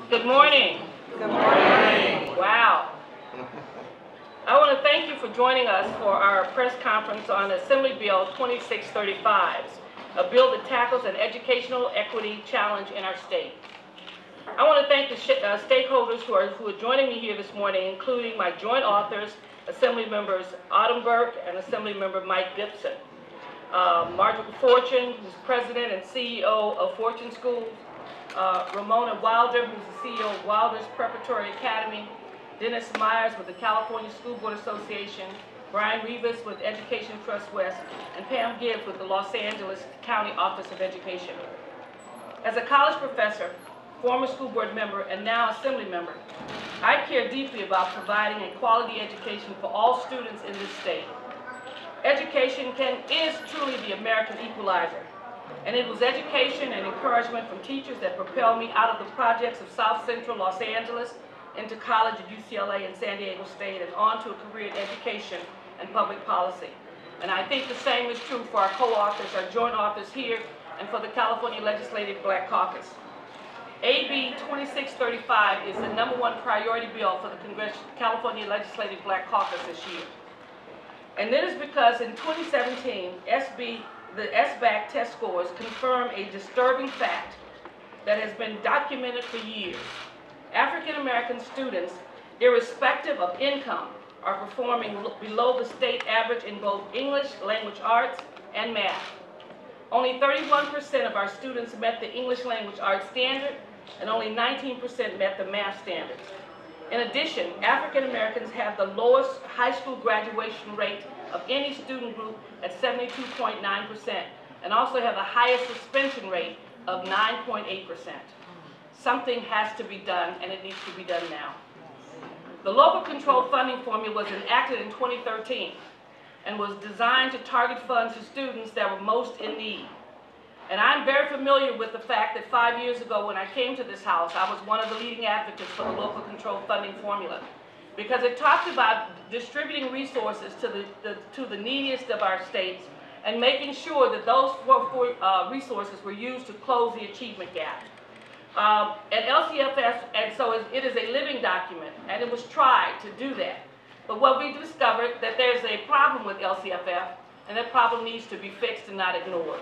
Good morning. Good morning. Wow. I want to thank you for joining us for our press conference on Assembly Bill 2635, a bill that tackles an educational equity challenge in our state. I want to thank the stakeholders who are joining me here this morning, including my joint authors, Assembly members Autumn Burke and Assembly member Mike Gibson. Margaret Fortune, who's president and CEO of Fortune Schools, Ramona Wilder, who's the CEO of Wilder's Preparatory Academy, Dennis Myers with the California School Board Association, Brian Rivas with Education Trust West, and Pam Gibbs with the Los Angeles County Office of Education. As a college professor, former school board member, and now Assembly member, I care deeply about providing a quality education for all students in this state. Education is truly the American equalizer, and it was education and encouragement from teachers that propelled me out of the projects of South Central Los Angeles into college at UCLA and San Diego State and on to a career in education and public policy. And I think the same is true for our co-authors, our joint authors here, and for the California Legislative Black Caucus. AB 2635 is the #1 priority bill for the California Legislative Black Caucus this year. And that is because in 2017, the SBAC test scores confirm a disturbing fact that has been documented for years. African American students, irrespective of income, are performing below the state average in both English language arts and math. Only 31% of our students met the English language arts standard, and only 19% met the math standards. In addition, African Americans have the lowest high school graduation rate of any student group at 72.9%, and also have the highest suspension rate of 9.8%. Something has to be done, and it needs to be done now. The local control funding formula was enacted in 2013 and was designed to target funds to students that were most in need. And I'm very familiar with the fact that 5 years ago when I came to this house, I was one of the leading advocates for the local control funding formula, because it talked about distributing resources to the neediest of our states and making sure that those resources were used to close the achievement gap. At LCFF, and so it is a living document, and it was tried to do that. But what we discovered that there's a problem with LCFF, and that problem needs to be fixed and not ignored.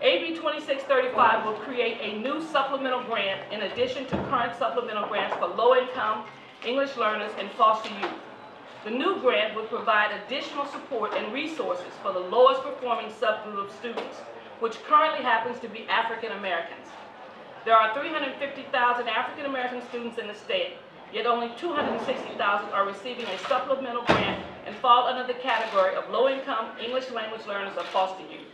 AB 2635 will create a new supplemental grant in addition to current supplemental grants for low-income English learners and foster youth. The new grant would provide additional support and resources for the lowest performing subgroup of students, which currently happens to be African Americans. There are 350,000 African American students in the state, yet only 260,000 are receiving a supplemental grant and fall under the category of low-income English language learners or foster youth.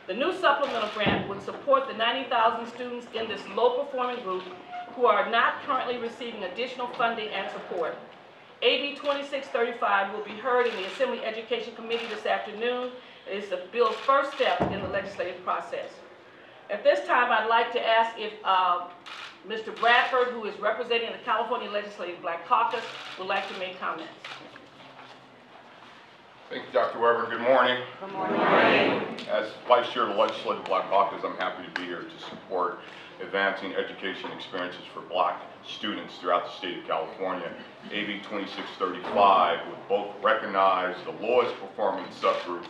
The new supplemental grant would support the 90,000 students in this low-performing group who are not currently receiving additional funding and support. AB 2635 will be heard in the Assembly Education Committee this afternoon. It is the bill's first step in the legislative process. At this time, I'd like to ask if Mr. Bradford, who is representing the California Legislative Black Caucus, would like to make comments. Thank you, Dr. Weber. Good morning. Good morning. As Vice Chair of the Legislative Black Caucus, I'm happy to be here to support advancing education experiences for Black students throughout the state of California. AB 2635 would both recognize the lowest performing subgroup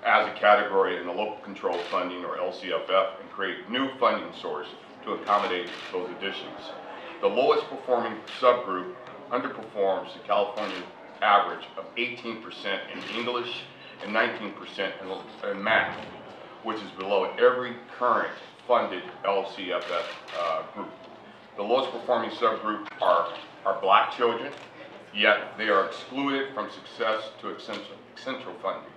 as a category in the local control funding, or LCFF, and create new funding source to accommodate those additions. The lowest performing subgroup underperforms the California average of 18% in English and 19% in math, which is below every current funded LCFF group. The lowest performing subgroup are Black children, yet they are excluded from success to essential funding.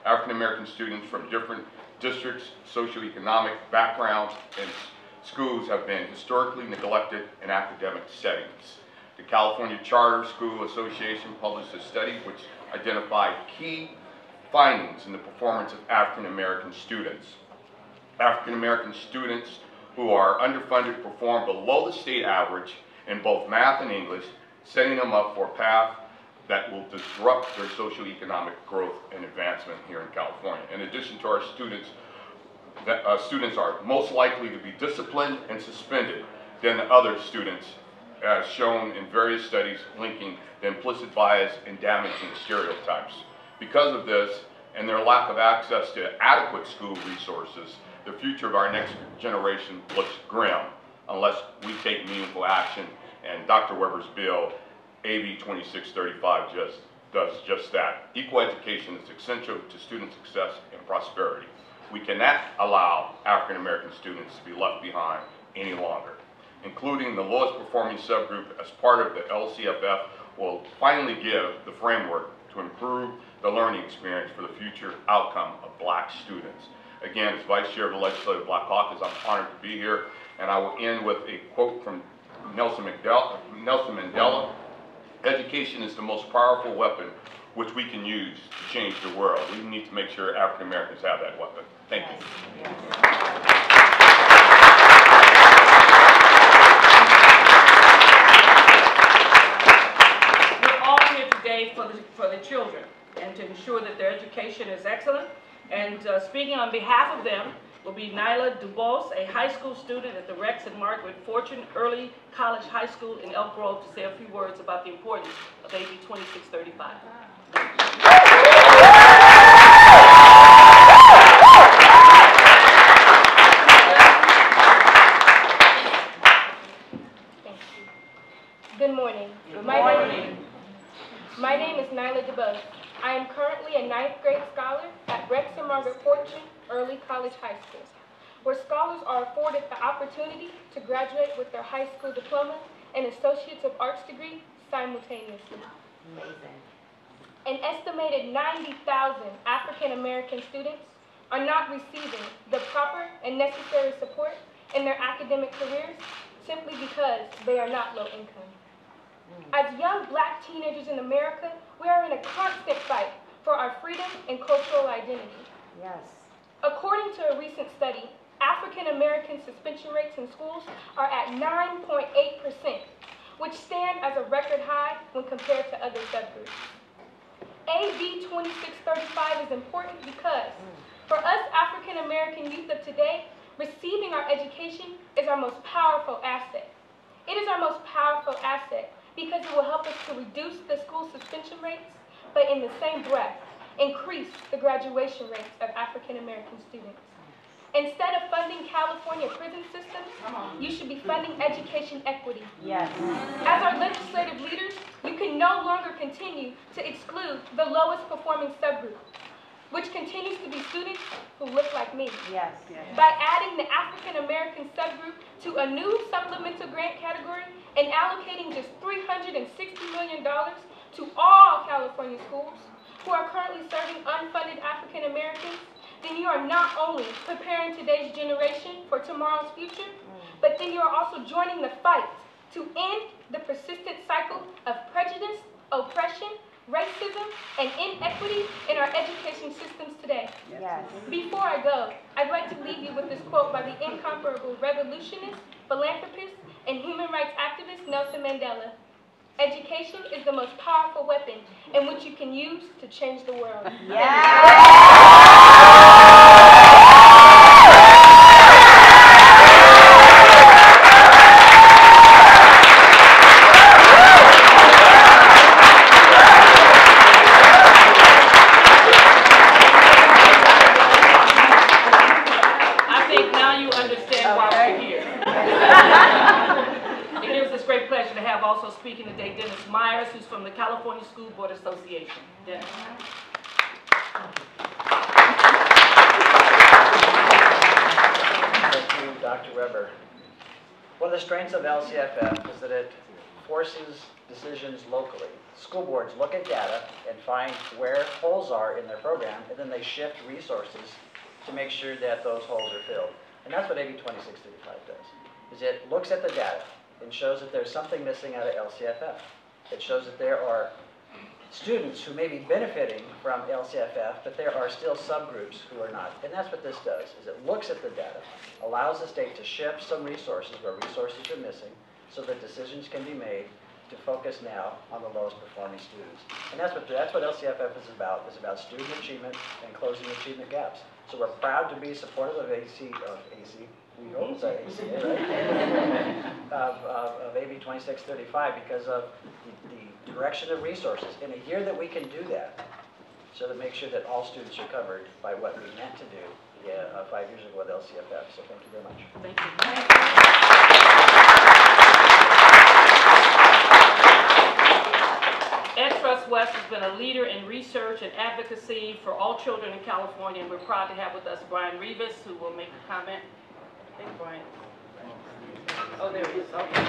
African American students from different districts, socioeconomic backgrounds, and schools have been historically neglected in academic settings. The California Charter School Association published a study which identified key findings in the performance of African American students. African American students who are underfunded perform below the state average in both math and English, setting them up for a path that will disrupt their socioeconomic growth and advancement here in California. In addition to our students, students are most likely to be disciplined and suspended than the other students, as shown in various studies linking the implicit bias and damaging stereotypes. Because of this, and their lack of access to adequate school resources, the future of our next generation looks grim unless we take meaningful action, and Dr. Weber's bill, AB 2635, does just that. Equal education is essential to student success and prosperity. We cannot allow African American students to be left behind any longer. Including the lowest performing subgroup as part of the LCFF will finally give the framework to improve the learning experience for the future outcome of Black students. Again, as Vice Chair of the Legislative Black Caucus, I'm honored to be here, and I will end with a quote from Nelson Mandela. Education is the most powerful weapon which we can use to change the world. We need to make sure African Americans have that weapon. Thank you. We're all here today for the children and to ensure that their education is excellent. And speaking on behalf of them will be Nyla Dubose, a high school student at the Rex and Margaret Fortune Early College High School in Elk Grove, to say a few words about the importance of AB 2635. Good morning. My name is Nyla Dubose. I am currently a 9th grade scholar at Rex and Margaret Fortune Early College High School, where scholars are afforded the opportunity to graduate with their high school diploma and Associates of Arts degree simultaneously. Amazing. An estimated 90,000 African American students are not receiving the proper and necessary support in their academic careers simply because they are not low income. As young Black teenagers in America, we are in a constant fight for our freedom and cultural identity. Yes. According to a recent study, African American suspension rates in schools are at 9.8%, which stand as a record high when compared to other subgroups. AB 2635 is important because for us African American youth of today, receiving our education is our most powerful asset. It is our most powerful asset because it will help us to reduce the school suspension rates, but in the same breath, increase the graduation rates of African American students. Instead of funding California prison systems, you should be funding education equity. Yes. As our legislative leaders, you can no longer continue to exclude the lowest performing subgroup, which continues to be students who look like me. Yes. By adding the African American subgroup to a new supplemental grant category and allocating just $360 million to all California schools who are currently serving unfunded African Americans, then you are not only preparing today's generation for tomorrow's future, but then you are also joining the fight to end the persistent cycle of prejudice, oppression, racism, and inequity in our education systems today. Yes. Before I go, I'd like to leave you with this quote by the incomparable revolutionist, philanthropist, and human rights activist Nelson Mandela. Education is the most powerful weapon in which you can use to change the world. I think now you understand why we're here. It gives us great pleasure to have also speaking today Dennis Myers, who's from the California School Board Association. Dennis. Thank you, Dr. Weber. One of the strengths of LCFF is that it forces decisions locally. School boards look at data and find where holes are in their program, and then they shift resources to make sure that those holes are filled. And that's what AB 2635 does, is it looks at the data and shows that there's something missing out of LCFF. It shows that there are students who may be benefiting from LCFF, but there are still subgroups who are not. And that's what this does, is it looks at the data, allows the state to shift some resources where resources are missing so that decisions can be made to focus now on the lowest performing students. And that's what LCFF is about student achievement and closing achievement gaps. So we're proud to be supportive of we hope it's ACA, right? of AB 2635 because of the direction of resources. In a year that we can do that, so to make sure that all students are covered by what we meant to do 5 years ago with LCFF. So thank you very much. Thank you. Ed Trust West has been a leader in research and advocacy for all children in California, and we're proud to have with us Brian Rivas, who will make a comment. Hey, Brian. Oh, there he is. Okay.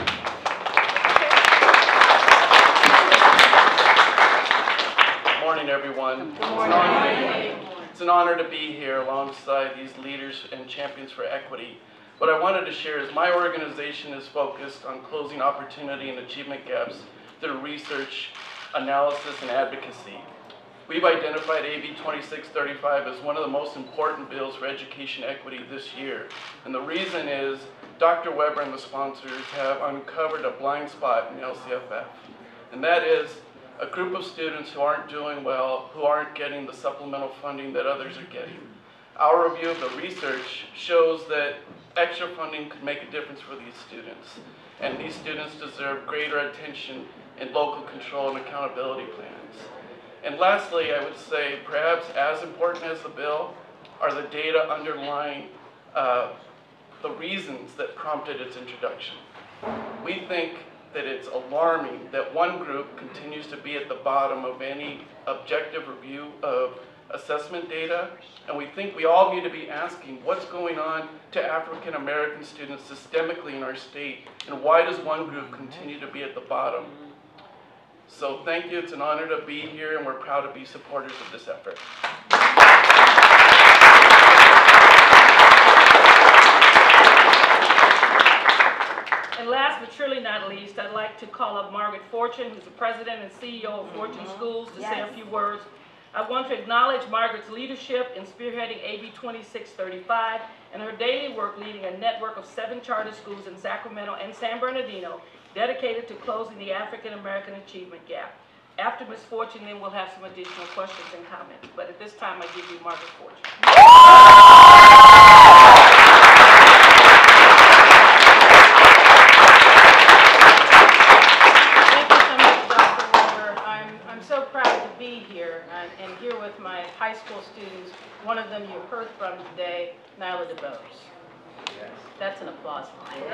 Good morning, everyone. Good morning. It's an honor to be here alongside these leaders and champions for equity. What I wanted to share is my organization is focused on closing opportunity and achievement gaps through research, analysis, and advocacy. We've identified AB 2635 as one of the most important bills for education equity this year. And the reason is Dr. Weber and the sponsors have uncovered a blind spot in LCFF. And that is a group of students who aren't doing well, who aren't getting the supplemental funding that others are getting. Our review of the research shows that extra funding could make a difference for these students. And these students deserve greater attention and local control and accountability plans. And lastly, I would say perhaps as important as the bill are the data underlying the reasons that prompted its introduction. We think that it's alarming that one group continues to be at the bottom of any objective review of assessment data, and we think we all need to be asking what's going on to African American students systemically in our state, and why does one group continue to be at the bottom? So thank you, it's an honor to be here, and we're proud to be supporters of this effort. And last but surely not least, I'd like to call up Margaret Fortune, who's the president and CEO of Fortune Schools, to say a few words. I want to acknowledge Margaret's leadership in spearheading AB 2635 and her daily work leading a network of 7 charter schools in Sacramento and San Bernardino dedicated to closing the African American achievement gap. After Ms. Fortune, then we'll have some additional questions and comments. But at this time, I give you Margaret Fortune. And here with my high school students, one of them you heard from today, Nyla DeBose. Yes. That's an applause line. I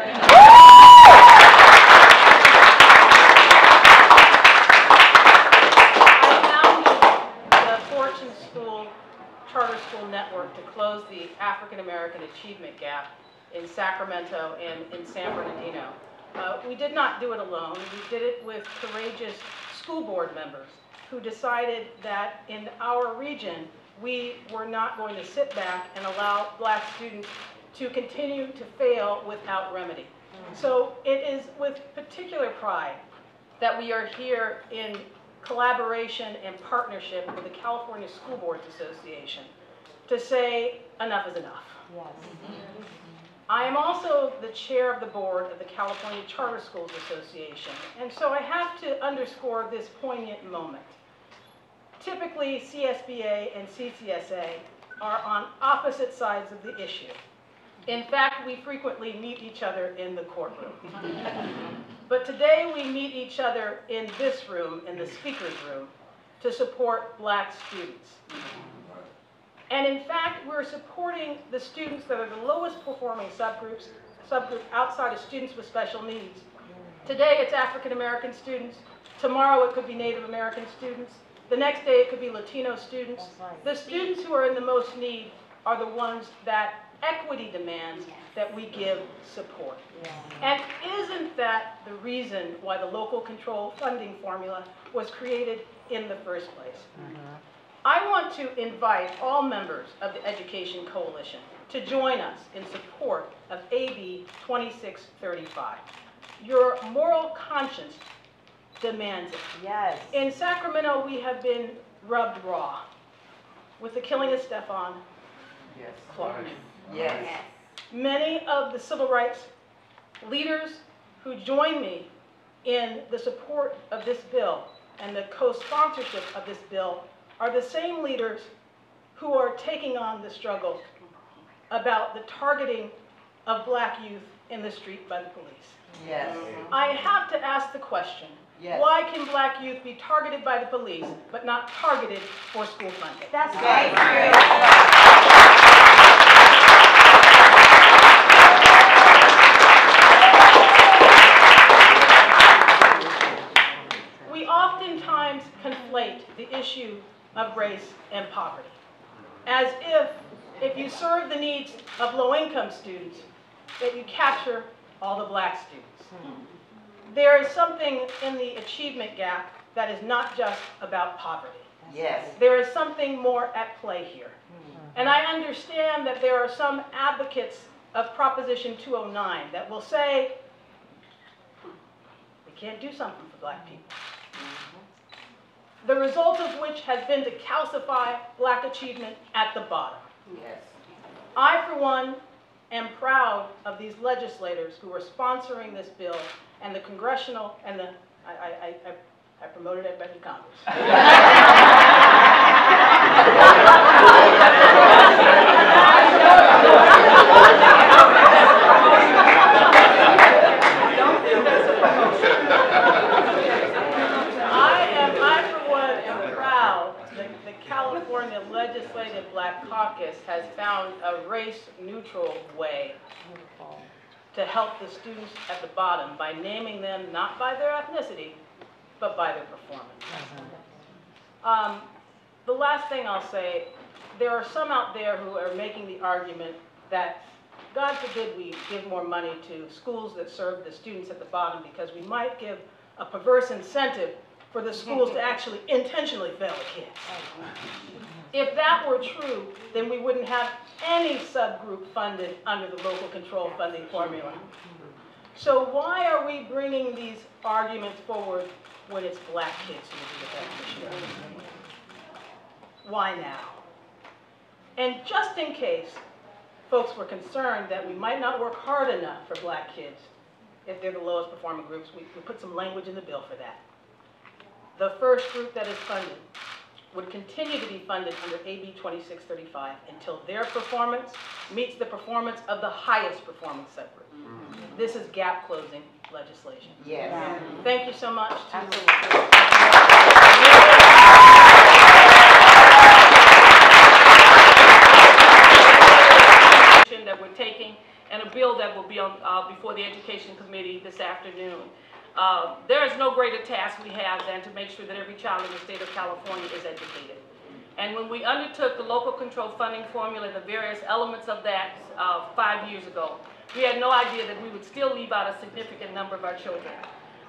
founded the Fortune School Charter School Network to close the African American achievement gap in Sacramento and in San Bernardino. We did not do it alone. We did it with courageous school board members who decided that in our region, we were not going to sit back and allow black students to continue to fail without remedy. So it is with particular pride that we are here in collaboration and partnership with the California School Boards Association to say enough is enough. Yes. I am also the chair of the board of the California Charter Schools Association, and so I have to underscore this poignant moment. Typically, CSBA and CCSA are on opposite sides of the issue. In fact, we frequently meet each other in the courtroom. But today we meet each other in this room, in the speaker's room, to support black students. And in fact, we're supporting the students that are the lowest performing subgroup outside of students with special needs. Today it's African American students. Tomorrow it could be Native American students. The next day it could be Latino students. The students who are in the most need are the ones that equity demands that we give support. And isn't that the reason why the local control funding formula was created in the first place? I want to invite all members of the Education Coalition to join us in support of AB 2635. Your moral conscience demands it. Yes. In Sacramento, we have been rubbed raw with the killing of Stephon Clark. Yes. Many of the civil rights leaders who join me in the support of this bill and the co-sponsorship of this bill are the same leaders who are taking on the struggle about the targeting of black youth in the street by the police. Yes. I have to ask the question, Yes. why can black youth be targeted by the police but not targeted for school funding? That's Thank We oftentimes conflate the issue of race and poverty, as if you serve the needs of low-income students, that you capture all the black students. There is something in the achievement gap that is not just about poverty. Yes. There is something more at play here. And I understand that there are some advocates of Proposition 209 that will say, we can't do something for black people. The result of which has been to calcify black achievement at the bottom. Yes. I, for one, am proud of these legislators who are sponsoring this bill and the congressional and the, I promoted everybody in Congress. I, for one, am proud that the California Legislative Black Caucus has found a race-neutral way to help the students at the bottom by naming them not by their ethnicity, but by their performance. The last thing I'll say, there are some out there who are making the argument that, God forbid we give more money to schools that serve the students at the bottom because we might give a perverse incentive for the schools to actually intentionally fail the kids. If that were true, then we wouldn't have any subgroup funded under the local control funding formula. So why are we bringing these arguments forward when it's black kids who will be the beneficiaries? Why now? And just in case folks were concerned that we might not work hard enough for black kids if they're the lowest performing groups, we put some language in the bill for that. The first group that is funded would continue to be funded under AB 2635 until their performance meets the performance of the highest performing subgroup. This is gap closing legislation. Yes. Thank you so much. That we're taking and a bill that will be on before the Education Committee this afternoon. There is no greater task we have than to make sure that every child in the state of California is educated. And when we undertook the local control funding formula and the various elements of that 5 years ago, we had no idea that we would still leave out a significant number of our children.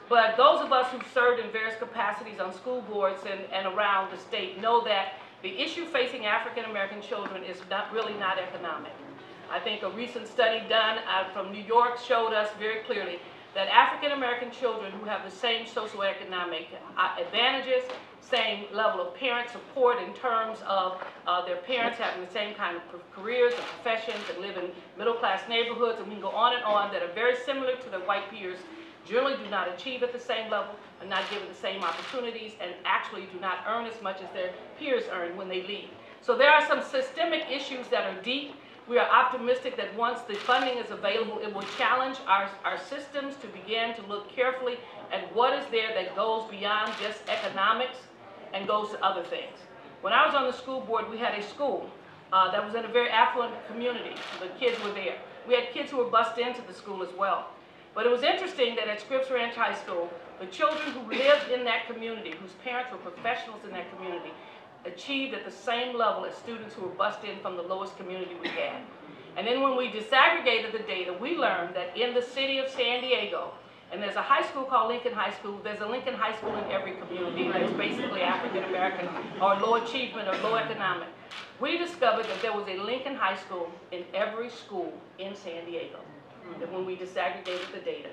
But those of us who've served in various capacities on school boards and around the state know that the issue facing African American children is really not economic. I think a recent study done from New York showed us very clearly that African American children who have the same socioeconomic advantages, same level of parent support in terms of their parents having the same kind of careers and professions and live in middle-class neighborhoods, and we can go on and on, that are very similar to their white peers, generally do not achieve at the same level, are not given the same opportunities, and actually do not earn as much as their peers earn when they leave. So there are some systemic issues that are deep. We are optimistic that once the funding is available, it will challenge our systems to begin to look carefully at what is there that goes beyond just economics and goes to other things. When I was on the school board, we had a school that was in a very affluent community. The kids were there. We had kids who were bused into the school as well. But it was interesting that at Scripps Ranch High School, the children who lived in that community, whose parents were professionals in that community, achieved at the same level as students who were bused in from the lowest community we had. And then when we disaggregated the data, we learned that in the city of San Diego, and there's a high school called Lincoln High School, there's a Lincoln High School in every community that's basically African American or low achievement or low economic. We discovered that there was a Lincoln High School in every school in San Diego. That when we disaggregated the data,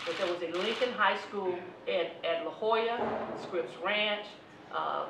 that there was a Lincoln High School at La Jolla, Scripps Ranch,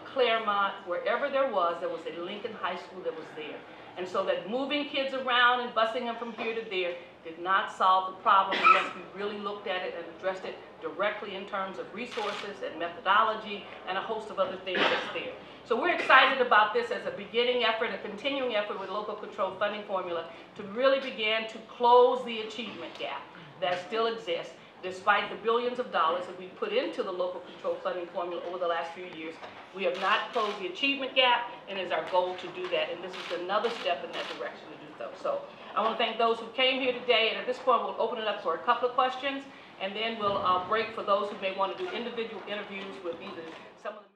Claremont, wherever there was a Lincoln High School that was there. And so that moving kids around and busing them from here to there did not solve the problem unless we really looked at it and addressed it directly in terms of resources and methodology and a host of other things that's there. So we're excited about this as a beginning effort, a continuing effort with local control funding formula to really begin to close the achievement gap that still exists despite the billions of dollars that we put into the local control funding formula over the last few years. We have not closed the achievement gap, and it's our goal to do that, and this is another step in that direction to do so. So I want to thank those who came here today, and at this point we'll open it up for a couple of questions, and then we'll break for those who may want to do individual interviews with either some of the